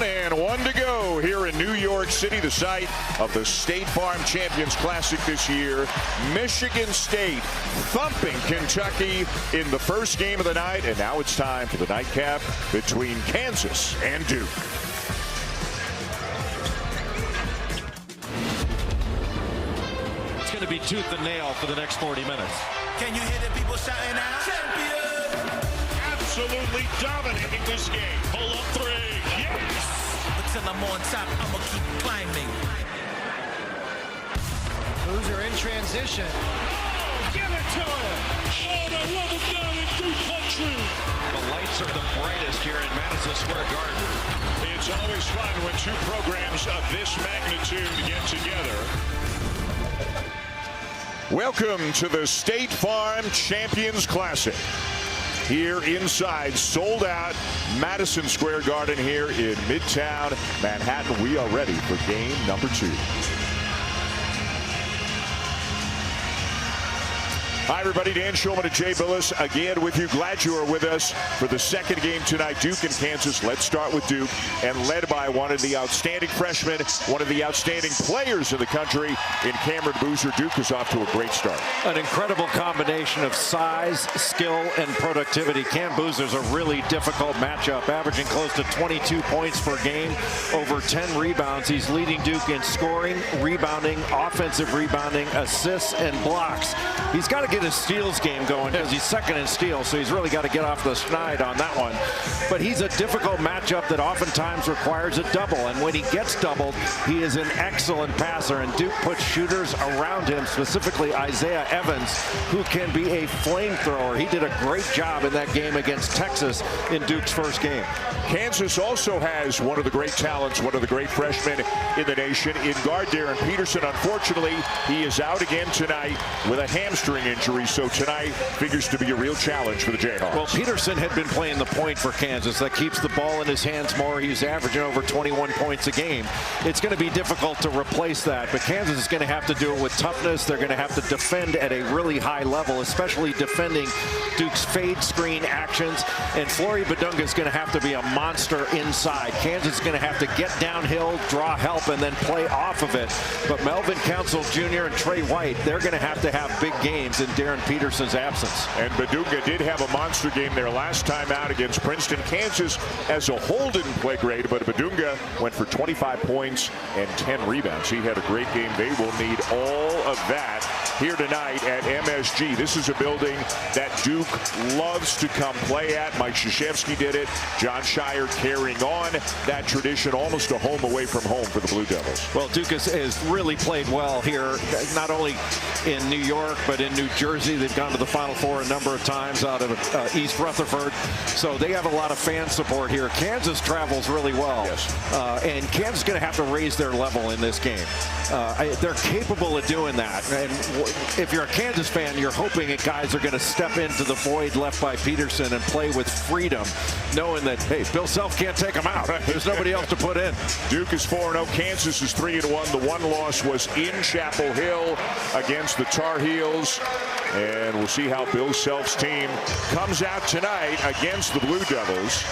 And one to go here in New York City, the site of the State Farm Champions Classic this year. Michigan State thumping Kentucky in the first game of the night, and now it's time for the nightcap between Kansas and Duke. It's going to be tooth and nail for the next 40 minutes. Can you hear the people shouting out? Champion! Absolutely dominating this game. Pull up three. Yes! Until I'm on top, I'ma keep climbing. Boozer in transition. Oh, give it to him! Oh, the love of God in Duke country! The lights are the brightest here in Madison Square Garden. It's always fun when two programs of this magnitude get together. Welcome to the State Farm Champions Classic. Here inside, sold out Madison Square Garden here in Midtown Manhattan. We are ready for game number 2. Hi, everybody. Dan Schulman and Jay Billis again with you. Glad you are with us for the second game tonight, Duke and Kansas. Let's start with Duke, and led by one of the outstanding freshmen, one of the outstanding players in the country in Cameron Boozer. Duke is off to a great start. An incredible combination of size, skill, and productivity. Cam Boozer's a really difficult matchup, averaging close to 22 points per game, over 10 rebounds. He's leading Duke in scoring, rebounding, offensive rebounding, assists, and blocks. He's got to get his steals game going because he's second in steals, so he's really got to get off the schneid on that one. But he's a difficult matchup that oftentimes requires a double, and when he gets doubled, he is an excellent passer, and Duke puts shooters around him, specifically Isaiah Evans, who can be a flamethrower. He did a great job in that game against Texas in Duke's first game. Kansas also has one of the great talents, one of the great freshmen in the nation, in guard Darren Peterson. Unfortunately, he is out again tonight with a hamstring injury, so tonight figures to be a real challenge for the Jayhawks. Well, Peterson had been playing the point for Kansas. That keeps the ball in his hands more. He's averaging over 21 points a game. It's going to be difficult to replace that, but Kansas is going to have to do it with toughness. They're going to have to defend at a really high level, especially defending Duke's fade screen actions, and Flory Badunga is going to have to be a monster inside. Kansas is going to have to get downhill, draw help, and then play off of it. But Melvin Council Jr. and Trey White, they're going to have big games in Darren Peterson's absence. And Badunga did have a monster game there last time out against Princeton. Kansas as a whole didn't play great, but Badunga went for 25 points and 10 rebounds. He had a great game. They will need all of that here tonight at MSG. This is a building that Duke loves to come play at. Mike Krzyzewski did it. John Shire carrying on that tradition, almost a home away from home for the Blue Devils. Well, Duke has really played well here, not only in New York, but in New Jersey. They've gone to the Final Four a number of times out of East Rutherford. So they have a lot of fan support here. Kansas travels really well. Yes. And Kansas is going to have to raise their level in this game. They're capable of doing that. And if you're a Kansas fan, you're hoping that guys are going to step into the void left by Peterson and play with freedom, knowing that, hey, Bill Self can't take them out. There's nobody else to put in. Duke is 4-0. Kansas is 3-1. The one loss was in Chapel Hill against the Tar Heels. And we'll see how Bill Self's team comes out tonight against the Blue Devils.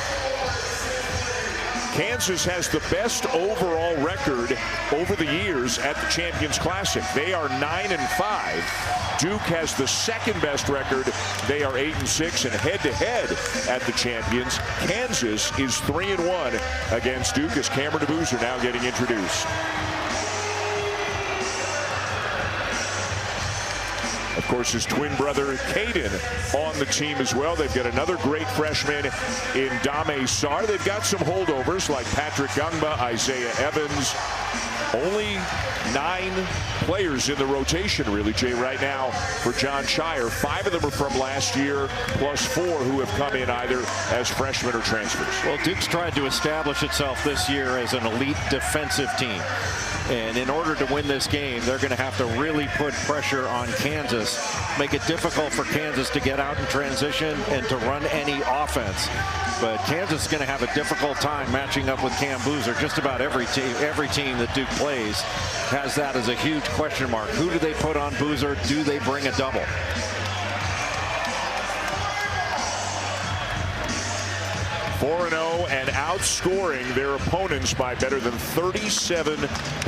Kansas has the best overall record over the years at the Champions Classic. They are 9-5. Duke has the second best record. They are 8-6, and head-to-head at the Champions, Kansas is 3-1 against Duke as Cameron Boozer now getting introduced. Of course, his twin brother, Caden, on the team as well. They've got another great freshman in Dame Sarr. They've got some holdovers like Patrick Gungba, Isaiah Evans. Only 9 players in the rotation, really, Jay, right now for John Shire. 5 of them are from last year, plus 4 who have come in either as freshmen or transfers. Well, Duke's tried to establish itself this year as an elite defensive team. And in order to win this game, they're going to have to really put pressure on Kansas, make it difficult for Kansas to get out in transition and to run any offense. But Kansas is going to have a difficult time matching up with Cam Boozer. Just about every team that Duke plays has that as a huge question mark. Who do they put on Boozer? Do they bring a double? 4-0 and outscoring their opponents by better than 37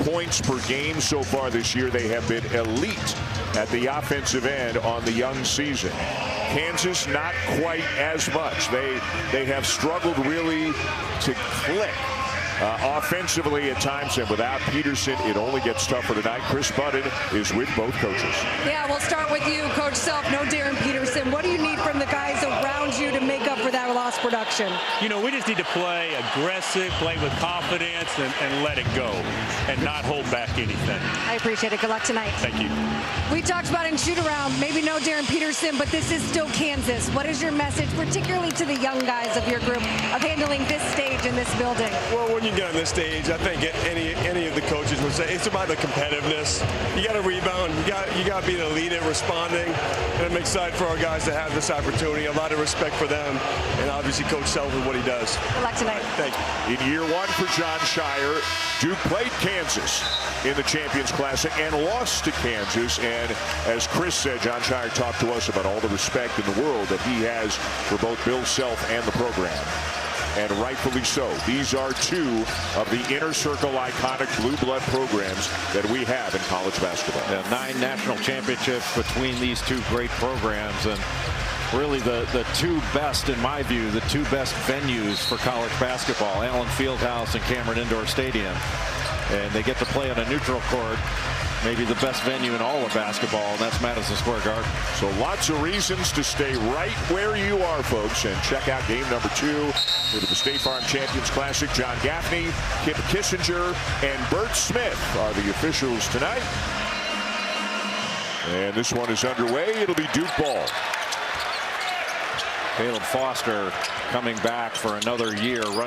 points per game so far this year. They have been elite at the offensive end on the young season. Kansas not quite as much. They have struggled really to click offensively at times, and without Peterson, it only gets tougher tonight. Chris Budden is with both coaches. Yeah, we'll start with you, Coach Self. No Darren Peterson. What do you need from the guys around you to make up for that lost production? You know, we just need to play aggressive, play with confidence, and let it go, and not hold back anything. I appreciate it. Good luck tonight. Thank you. We talked about in shoot-around, maybe no Darren Peterson, but this is still Kansas. What is your message, particularly to the young guys of your group, of handling this stage in this building? Well, when you get on this stage, I think any of the coaches would say it's about the competitiveness. You got to rebound. You got to be the lead at responding. And I'm excited for our guys to have this opportunity. A lot of respect for them, and obviously Coach Self and what he does. Good luck tonight. Thank you. In year one for John Shire, Duke played Kansas in the Champions Classic and lost to Kansas. And as Chris said, John Shire talked to us about all the respect in the world that he has for both Bill Self and the program. And rightfully so. These are two of the inner circle iconic blue blood programs that we have in college basketball. Yeah, 9 national championships between these two great programs, and really the two best, in my view, the two best venues for college basketball, Allen Fieldhouse and Cameron Indoor Stadium. And they get to play on a neutral court, maybe the best venue in all of basketball, and that's Madison Square Garden. So lots of reasons to stay right where you are, folks, and check out game number 2 for the State Farm Champions Classic. John Gaffney, Kim Kissinger, and Bert Smith are the officials tonight. And this one is underway. It'll be Duke ball. Caleb Foster coming back for another year running